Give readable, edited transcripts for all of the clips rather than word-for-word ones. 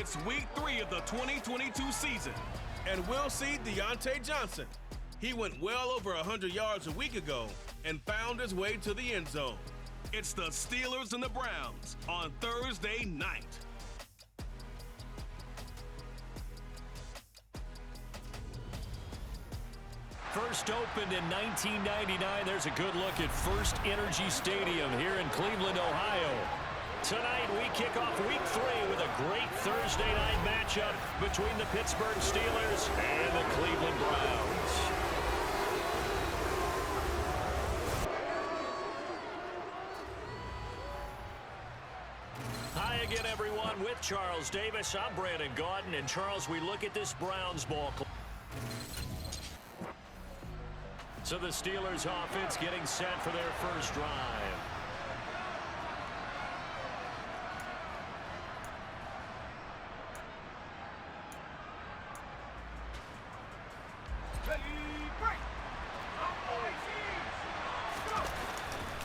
It's week 3 of the 2022 season, and we'll see Deontay Johnson. He went well over 100 yards a week ago and found his way to the end zone. It's the Steelers and the Browns on Thursday night. First opened in 1999. There's a good look at First Energy Stadium here in Cleveland, Ohio. Tonight we kick off week 3 with a great Thursday night matchup between the Pittsburgh Steelers and the Cleveland Browns. Hi again, everyone. With Charles Davis, I'm Brandon Gaudin. And Charles, we look at this Browns ball club. So the Steelers offense getting set for their first drive.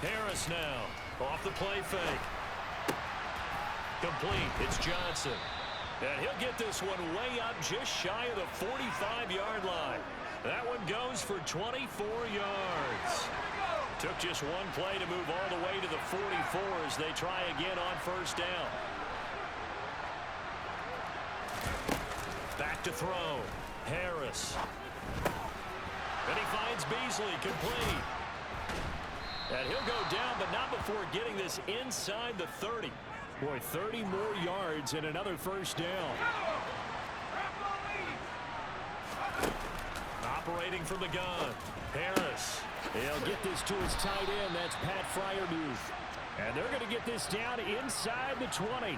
Harris now off the play fake. Complete. It's Johnson. And he'll get this one way up just shy of the 45-yard line. That one goes for 24 yards. Took just one play to move all the way to the 44 as they try again on first down. Back to throw. Harris. And he finds Beasley, complete. And he'll go down, but not before getting this inside the 30. Boy, 30 more yards and another first down. Operating from the gun. Harris. He'll get this to his tight end. That's Pat Freiermuth. And they're going to get this down inside the 20.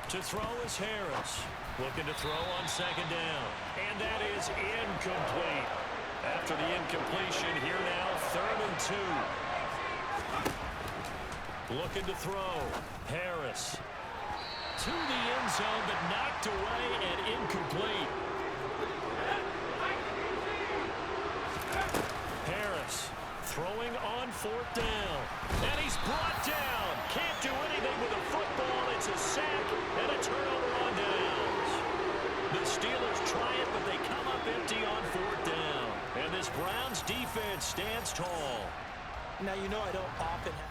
To throw is Harris. Looking to throw on second down. And that is incomplete. After the incompletion, here now, 3rd and 2. Looking to throw. Harris. To the end zone, but knocked away and incomplete. Harris throwing on 4th down. And he's brought down. Can't do anything with a football. It's a sack and a turnover on downs. The Steelers try it, but they come up empty on 4th down. And this Browns defense stands tall. Now, you know I don't often have.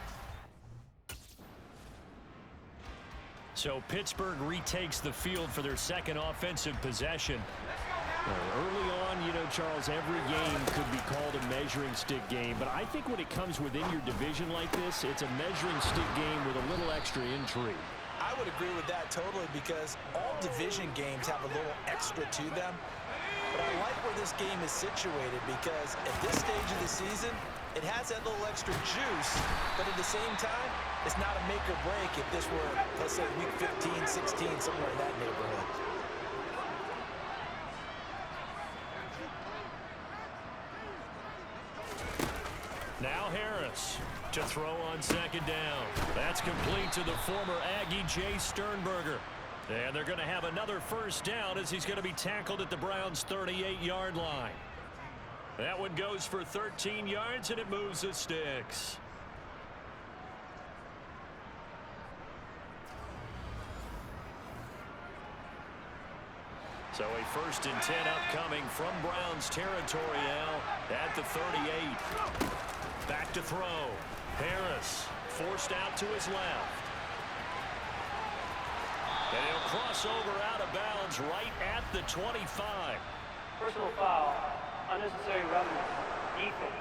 So Pittsburgh retakes the field for their second offensive possession. Early on, you know, Charles, every game could be called a measuring stick game. But I think when it comes within your division like this, it's a measuring stick game with a little extra intrigue. I would agree with that totally because all division games have a little extra to them. But I like where this game is situated because at this stage of the season, it has that little extra juice, but at the same time, it's not a make or break if this were, let's say, week 15, 16, somewhere in that neighborhood. Now Harris to throw on second down. That's complete to the former Aggie Jay Sternberger. And they're going to have another first down as he's going to be tackled at the Browns' 38-yard line. That one goes for 13 yards, and it moves the sticks. So a 1st and 10 upcoming from Browns territory now at the 38. Back to throw. Harris forced out to his left. And he'll cross over out of bounds right at the 25. Personal foul, unnecessary roughness, defense.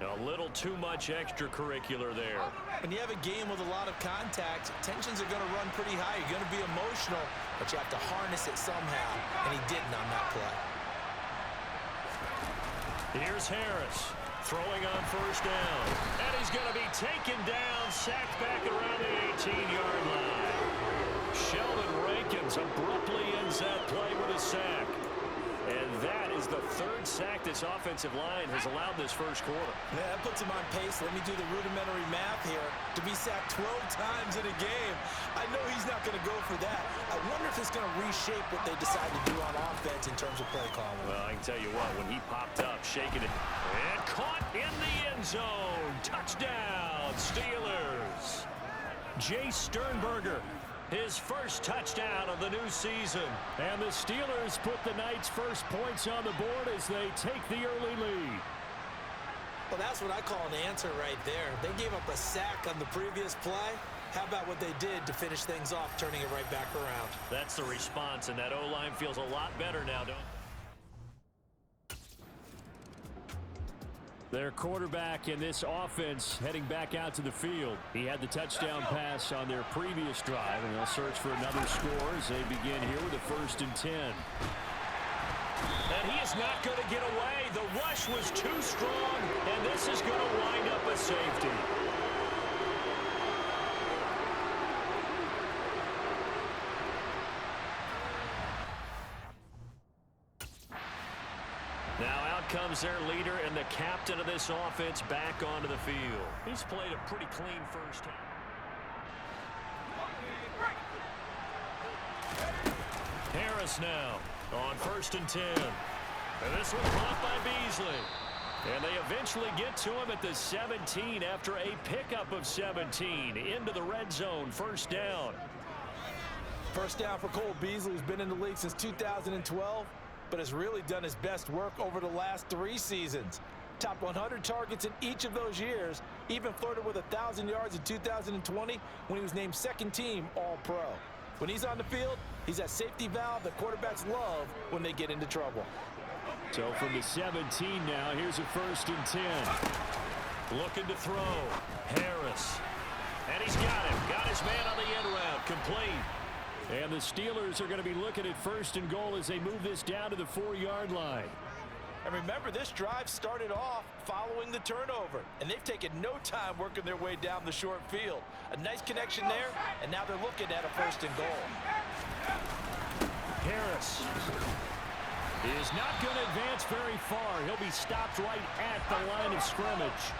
A little too much extracurricular there. When you have a game with a lot of contact, tensions are going to run pretty high. You're going to be emotional, but you have to harness it somehow, and he didn't on that play. Here's Harris throwing on first down. And he's going to be taken down, sacked back around the 18-yard line. Sheldon Rankins abruptly ends that play with a sack. And that is the third sack this offensive line has allowed this first quarter. Yeah, that puts him on pace. Let me do the rudimentary math here. To be sacked 12 times in a game, I know he's not going to go for that. I wonder if it's going to reshape what they decide to do on offense in terms of play calling. Well, I can tell you what, when he popped up, shaking it, and caught in the end zone. Touchdown, Steelers. Jay Sternberger, his first touchdown of the new season. And the Steelers put the Knights' first points on the board as they take the early lead. Well, that's what I call an answer right there. They gave up a sack on the previous play. How about what they did to finish things off, turning it right back around? That's the response, and that O-line feels a lot better now, don't it? Their quarterback in this offense heading back out to the field. He had the touchdown pass on their previous drive, and they'll search for another score as they begin here with a 1st and 10. And he is not going to get away. The rush was too strong, and this is going to wind up a safety. Now out comes their leader and the captain of this offense back onto the field. He's played a pretty clean first half. Harris now on 1st and 10. And this one caught by Beasley. And they eventually get to him at the 17 after a pickup of 17 into the red zone. 1st down. First down for Cole Beasley, who's been in the league since 2012. But has really done his best work over the last 3 seasons. Top 100 targets in each of those years, even flirted with 1,000 yards in 2020 when he was named 2nd team All-Pro. When he's on the field, he's that safety valve that quarterbacks love when they get into trouble. So from the 17 now, here's a 1st and 10. Looking to throw. Harris. And he's got him. Got his man on the end route. Complete. And the Steelers are going to be looking at 1st and goal as they move this down to the 4-yard line. And remember, this drive started off following the turnover, and they've taken no time working their way down the short field. A nice connection there, and now they're looking at a 1st and goal. Harris is not going to advance very far. He'll be stopped right at the line of scrimmage.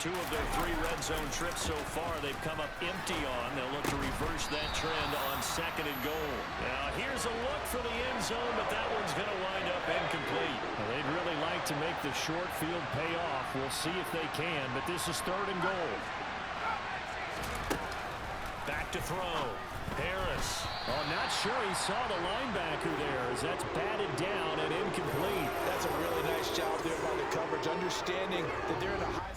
2 of their 3 red zone trips so far they've come up empty on. They'll look to reverse that trend on 2nd and goal. Now here's a look for the end zone, but that one's going to wind up incomplete. Well, they'd really like to make the short field pay off. We'll see if they can, but this is 3rd and goal. Back to throw. Harris. Oh, not sure he saw the linebacker there as that's batted down and incomplete. That's a really nice job there by the coverage, understanding that they're in a high...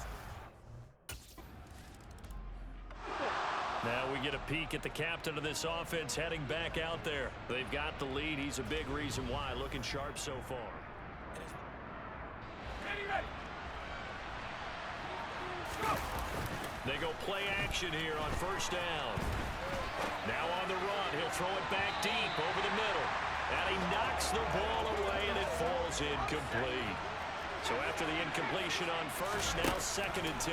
Now we get a peek at the captain of this offense heading back out there. They've got the lead. He's a big reason why. Looking sharp so far. They go play action here on 1st down. Now on the run. He'll throw it back deep over the middle. And he knocks the ball away, and it falls incomplete. So after the incompletion on 1st, now 2nd and 10.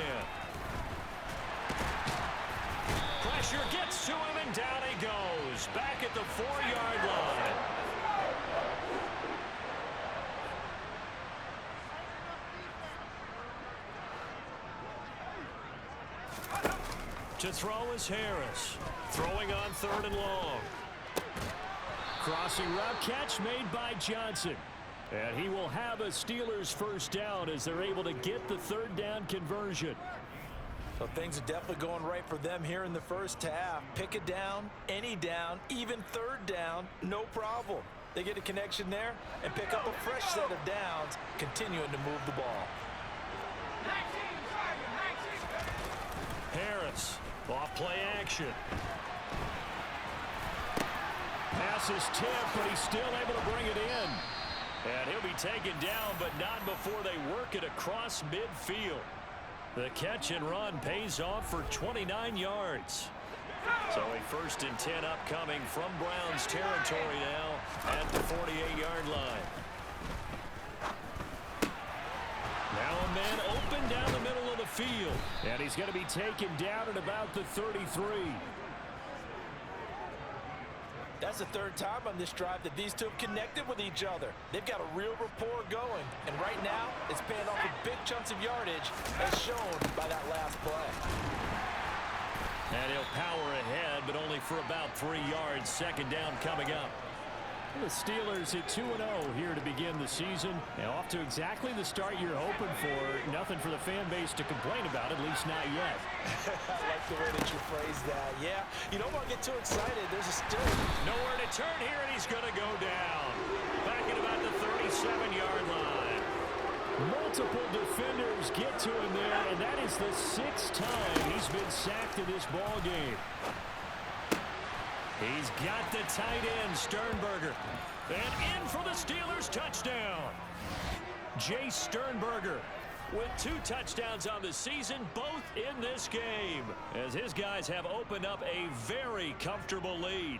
Pressure gets to him, and down he goes. Back at the 4-yard line. To throw is Harris. Throwing on 3rd and long. Crossing route catch made by Johnson. And he will have a Steelers 1st down as they're able to get the 3rd down conversion. So things are definitely going right for them here in the first half. Pick a down, any down, even 3rd down, no problem. They get a connection there and pick up a fresh set of downs, continuing to move the ball. Harris, off play action. Pass is tipped, but he's still able to bring it in. And he'll be taken down, but not before they work it across midfield. The catch and run pays off for 29 yards. So a 1st and 10 upcoming from Browns territory now at the 48-yard line. Now a man open down the middle of the field. And he's going to be taken down at about the 33. That's that's the third time on this drive that these two have connected with each other. They've got a real rapport going, and right now it's paying off with big chunks of yardage, as shown by that last play. And he'll power ahead, but only for about 3 yards. Second down coming up. The Steelers at 2-0 here to begin the season. And off to exactly the start you're hoping for. Nothing for the fan base to complain about, at least not yet. I like the way that you phrased that. Yeah, you don't want to get too excited. There's a still. Nowhere to turn here, and he's going to go down. Back at about the 37-yard line. Multiple defenders get to him there, and that is the 6th time he's been sacked in this ball game. He's got the tight end, Sternberger. And in for the Steelers touchdown. Jay Sternberger with 2 touchdowns on the season, both in this game, as his guys have opened up a very comfortable lead.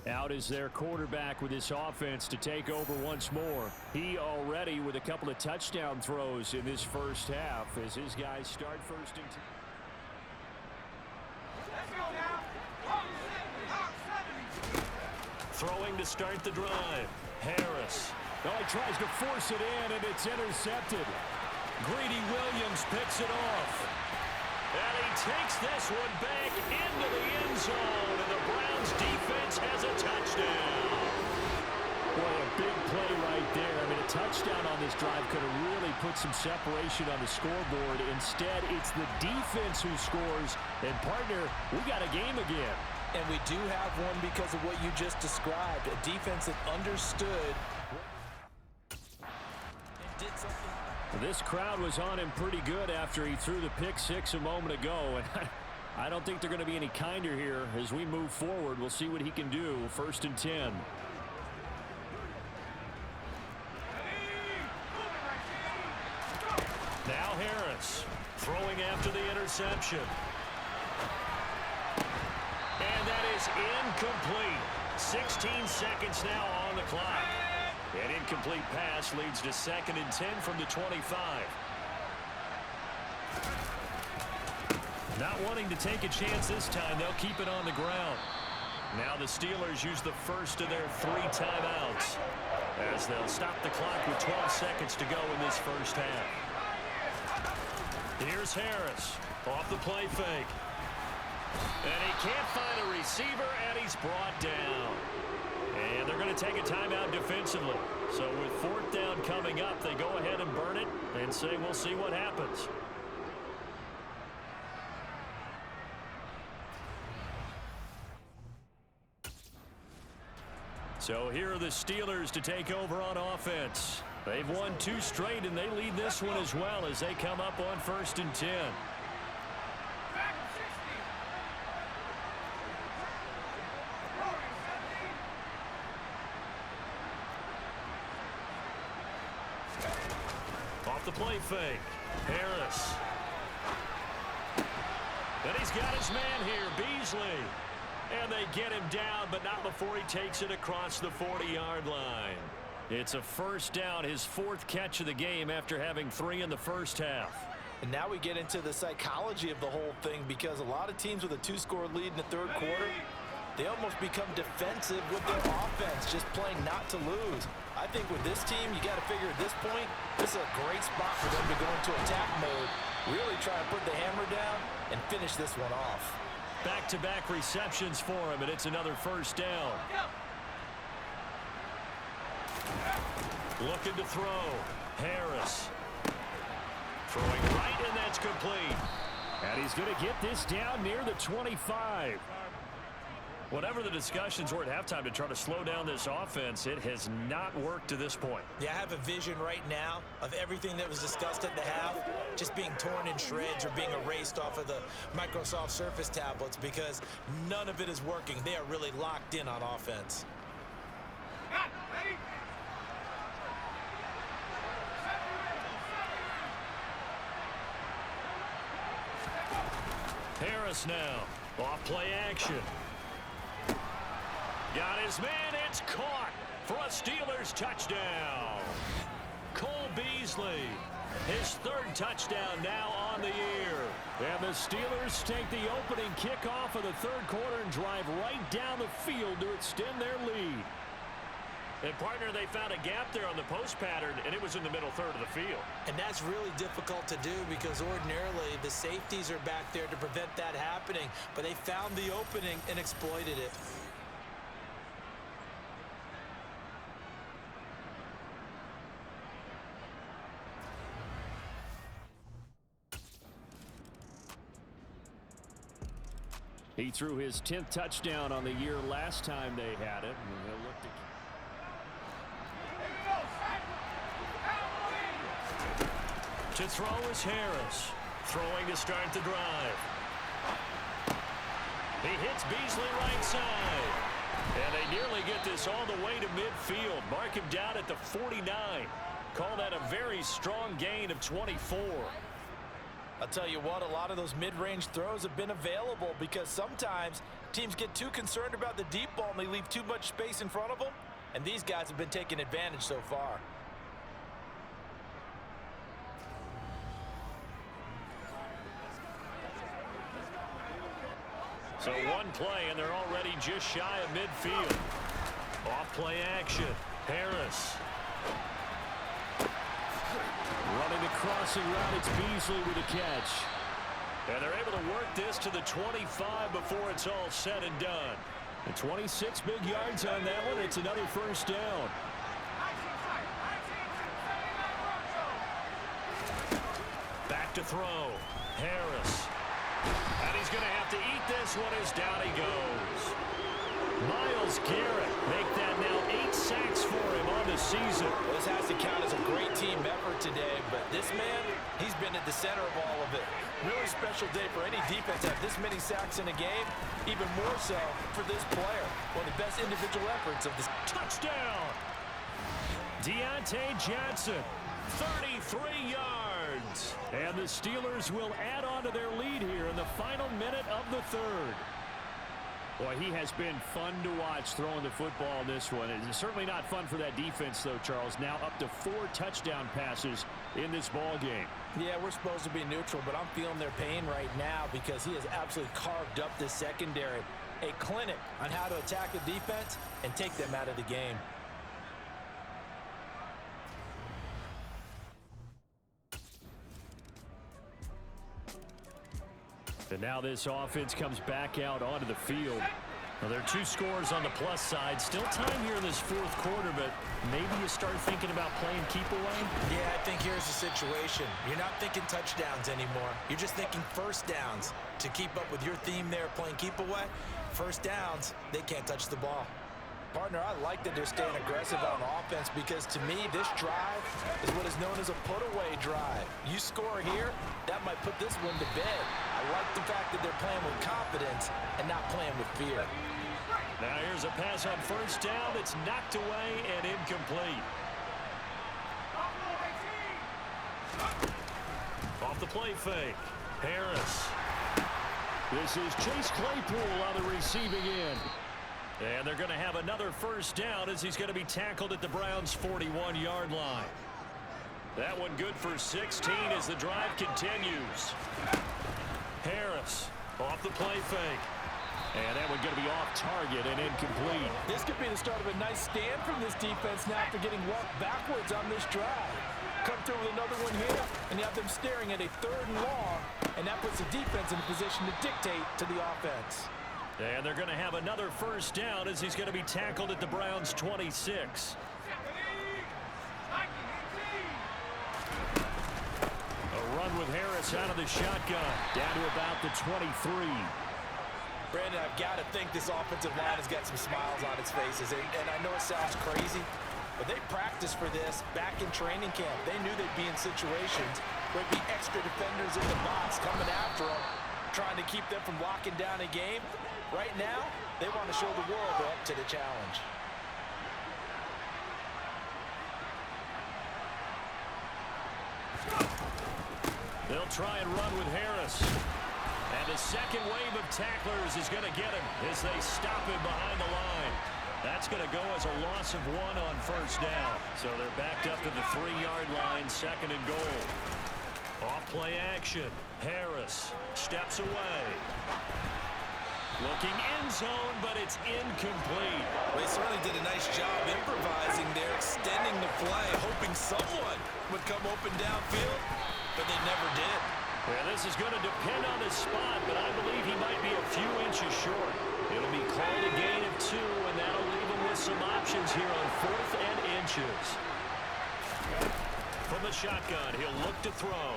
Out is their quarterback with this offense to take over once more. He already with a couple of touchdown throws in this first half as his guys start first and 10. Throwing to start the drive. Harris. Oh, he tries to force it in, and it's intercepted. Greedy Williams picks it off. And he takes this one back into the end zone, and the Browns defense has a touchdown. Boy, a big play right there. I mean, a touchdown on this drive could have really put some separation on the scoreboard. Instead, it's the defense who scores. And, partner, we got a game again. And we do have one because of what you just described. A defense that understood and did something. This crowd was on him pretty good after he threw the pick six a moment ago. And I don't think they're going to be any kinder here as we move forward. We'll see what he can do. 1st and 10. Now Harris throwing after the interception. And that is incomplete. 16 seconds now on the clock. An incomplete pass leads to 2nd and 10 from the 25. Not wanting to take a chance this time, they'll keep it on the ground. Now the Steelers use the first of their 3 timeouts as they'll stop the clock with 12 seconds to go in this first half. Here's Harris off the play fake. And he can't find a receiver, and he's brought down. And they're going to take a timeout defensively. So with 4th down coming up, they go ahead and burn it and say we'll see what happens. So here are the Steelers to take over on offense. They've won 2 straight, and they lead this one as well as they come up on 1st and 10. Off the play fake. Harris. And he's got his man here, Beasley. And they get him down, but not before he takes it across the 40-yard line. It's a 1st down, his 4th catch of the game after having 3 in the first half. And now we get into the psychology of the whole thing, because a lot of teams with a 2-score lead in the 3rd quarter, they almost become defensive with their offense, just playing not to lose. I think with this team, you got to figure at this point, this is a great spot for them to go into attack mode, really try to put the hammer down and finish this one off. Back-to-back receptions for him, and it's another 1st down. Looking to throw. Harris. Throwing right, and that's complete. And he's going to get this down near the 25. Whatever the discussions were at halftime to try to slow down this offense, it has not worked to this point. Yeah, I have a vision right now of everything that was discussed at the half just being torn in shreds or being erased off of the Microsoft Surface tablets, because none of it is working. They are really locked in on offense. Harris now. Off play action. Got his man. It's caught for a Steelers touchdown. Cole Beasley. His third touchdown now on the year. And the Steelers take the opening kickoff of the third quarter and drive right down the field to extend their lead. And, partner, they found a gap there on the post pattern, and it was in the middle third of the field. And that's really difficult to do because ordinarily the safeties are back there to prevent that happening. But they found the opening and exploited it. He threw his 10th touchdown on the year last time they had it. And they'll look to throw is Harris. Throwing to start the drive. He hits Beasley right side. And they nearly get this all the way to midfield. Mark him down at the 49. Call that a very strong gain of 24. I'll tell you what, a lot of those mid-range throws have been available because sometimes teams get too concerned about the deep ball and they leave too much space in front of them. And these guys have been taking advantage so far. So one play, and they're already just shy of midfield. Off play action. Harris. Running the crossing route, it's Beasley with a catch. And they're able to work this to the 25 before it's all said and done. And 26 big yards on that one. It's another first down. Back to throw. Harris. And he's going to have to eat this one as down he goes. Myles Garrett make that now 8 sacks for him on the season. Well, this has to count as a great team effort today, but this man, he's been at the center of all of it. Really special day for any defense to have this many sacks in a game, even more so for this player. One of the best individual efforts of this. Touchdown! Deontay Johnson, 33 yards. And the Steelers will add on to their lead here in the final minute of the third. Boy, he has been fun to watch throwing the football in this one. It's certainly not fun for that defense, though, Charles. Now up to 4 touchdown passes in this ball game. Yeah, we're supposed to be neutral, but I'm feeling their pain right now because he has absolutely carved up this secondary. A clinic on how to attack the defense and take them out of the game. And now this offense comes back out onto the field. Well, there are 2 scores on the plus side. Still time here in this fourth quarter, but maybe you start thinking about playing keep away? Yeah, I think here's the situation. You're not thinking touchdowns anymore. You're just thinking first downs. To keep up with your theme there, playing keep away, first downs, they can't touch the ball. Partner, I like that they're staying aggressive on offense because to me, this drive is what is known as a put-away drive. You score here, that might put this one to bed. I like the fact that they're playing with confidence and not playing with fear. Now here's a pass on first down that's knocked away and incomplete. Off the play fake. Harris. This is Chase Claypool on the receiving end. And they're going to have another first down as he's going to be tackled at the Browns' 41-yard line. That one good for 16 as the drive continues. Harris off the play fake. And that one going to be off target and incomplete. This could be the start of a nice stand from this defense now after getting walked backwards on this drive. Come through with another one here, and you have them staring at a 3rd and long, and that puts the defense in a position to dictate to the offense. And they're going to have another first down as he's going to be tackled at the Browns' 26. A run with Harris out of the shotgun, down to about the 23. Brandon, I've got to think this offensive line has got some smiles on its faces, and I know it sounds crazy, but they practiced for this back in training camp. They knew they'd be in situations where there'd be extra defenders in the box coming after them, trying to keep them from locking down a game. Right now, they want to show the world they're up to the challenge. They'll try and run with Harris. And to the second wave of tacklers is going to get him as they stop him behind the line. That's going to go as a loss of 1 on first down. So they're backed up to the 3-yard line, second and goal. Off play action. Harris steps away. Looking end zone, but it's incomplete. Well, he certainly did a nice job improvising there, extending the play, hoping someone would come open downfield, but they never did. Well, this is going to depend on his spot, but I believe he might be a few inches short. It'll be called a gain of 2, and that'll leave him with some options here on 4th and inches. From the shotgun, he'll look to throw.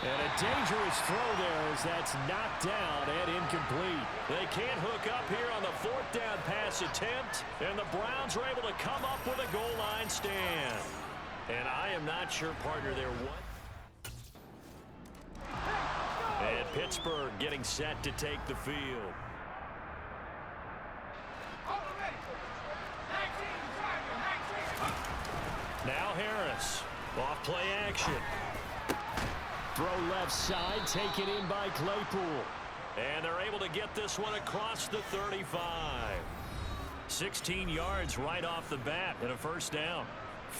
And a dangerous throw there as that's knocked down and incomplete. They can't hook up here on the 4th down pass attempt, and the Browns are able to come up with a goal line stand. And I am not sure, partner, there what. And Pittsburgh getting set to take the field. Now Harris, off play action. Throw left side, taken in by Claypool. And they're able to get this one across the 35. 16 yards right off the bat and a first down.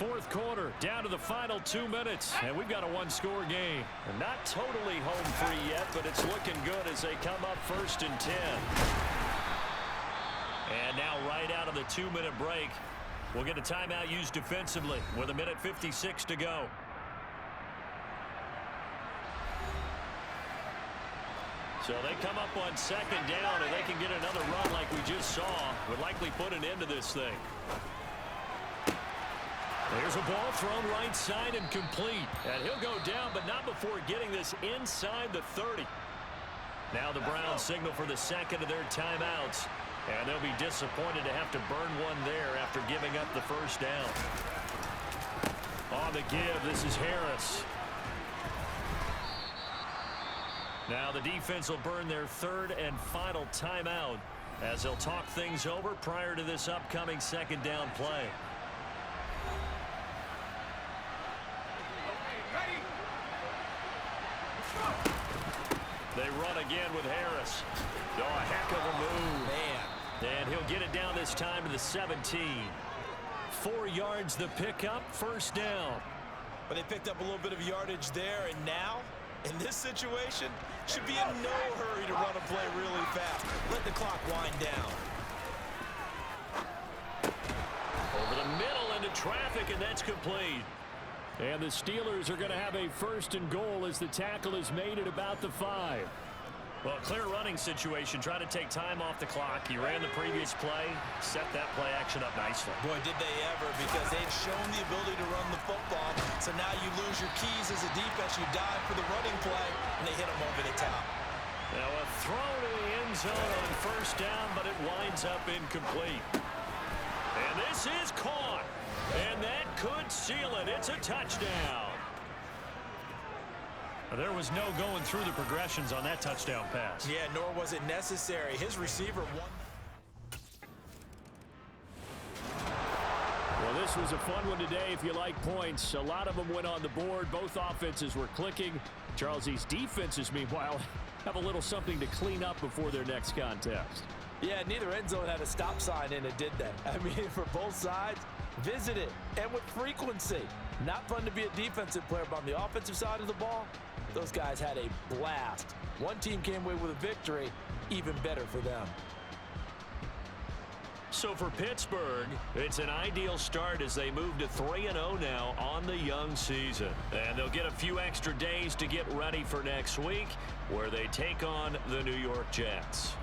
4th quarter, down to the final 2 minutes, and we've got a 1-score game. And not totally home free yet, but it's looking good as they come up 1st and 10. And now right out of the 2-minute break, we'll get a timeout used defensively with 1:56 to go. So they come up on 2nd down, and they can get another run like we just saw. Would likely put an end to this thing. There's a ball thrown right side and complete. And he'll go down, but not before getting this inside the 30. Now the Browns signal for the second of their timeouts. And they'll be disappointed to have to burn one there after giving up the first down. On the give, this is Harris. Now the defense will burn their 3rd and final timeout as they'll talk things over prior to this upcoming 2nd down play. They run again with Harris. Oh, a heck of a move. Man. And he'll get it down this time to the 17. 4 yards the pickup, first down. But they picked up a little bit of yardage there, and now, in this situation, should be in no hurry to run a play really fast. Let the clock wind down. Over the middle into traffic, and that's complete. And the Steelers are going to have a 1st and goal as the tackle is made at about the 5. Well, clear running situation. Try to take time off the clock. He ran the previous play, set that play action up nicely. Boy, did they ever, because they'd shown the ability to run the football. So now you lose your keys as a defense. You dive for the running play, and they hit them over the top. Now a throw to the end zone on first down, but it winds up incomplete. And this is caught. And that could seal it. It's a touchdown. There was no going through the progressions on that touchdown pass. Yeah, nor was it necessary. His receiver won. Well, this was a fun one today if you like points. A lot of them went on the board. Both offenses were clicking. Charles's defenses, meanwhile, have a little something to clean up before their next contest. Yeah, neither end zone had a stop sign in it, did they? I mean, for both sides, visit it, and with frequency. Not fun to be a defensive player, but on the offensive side of the ball, those guys had a blast. One team came away with a victory, even better for them. So for Pittsburgh, it's an ideal start as they move to 3-0 now on the young season. And they'll get a few extra days to get ready for next week, where they take on the New York Jets.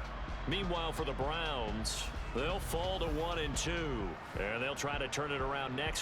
Meanwhile, for the Browns, they'll fall to 1-2, and they'll try to turn it around next week.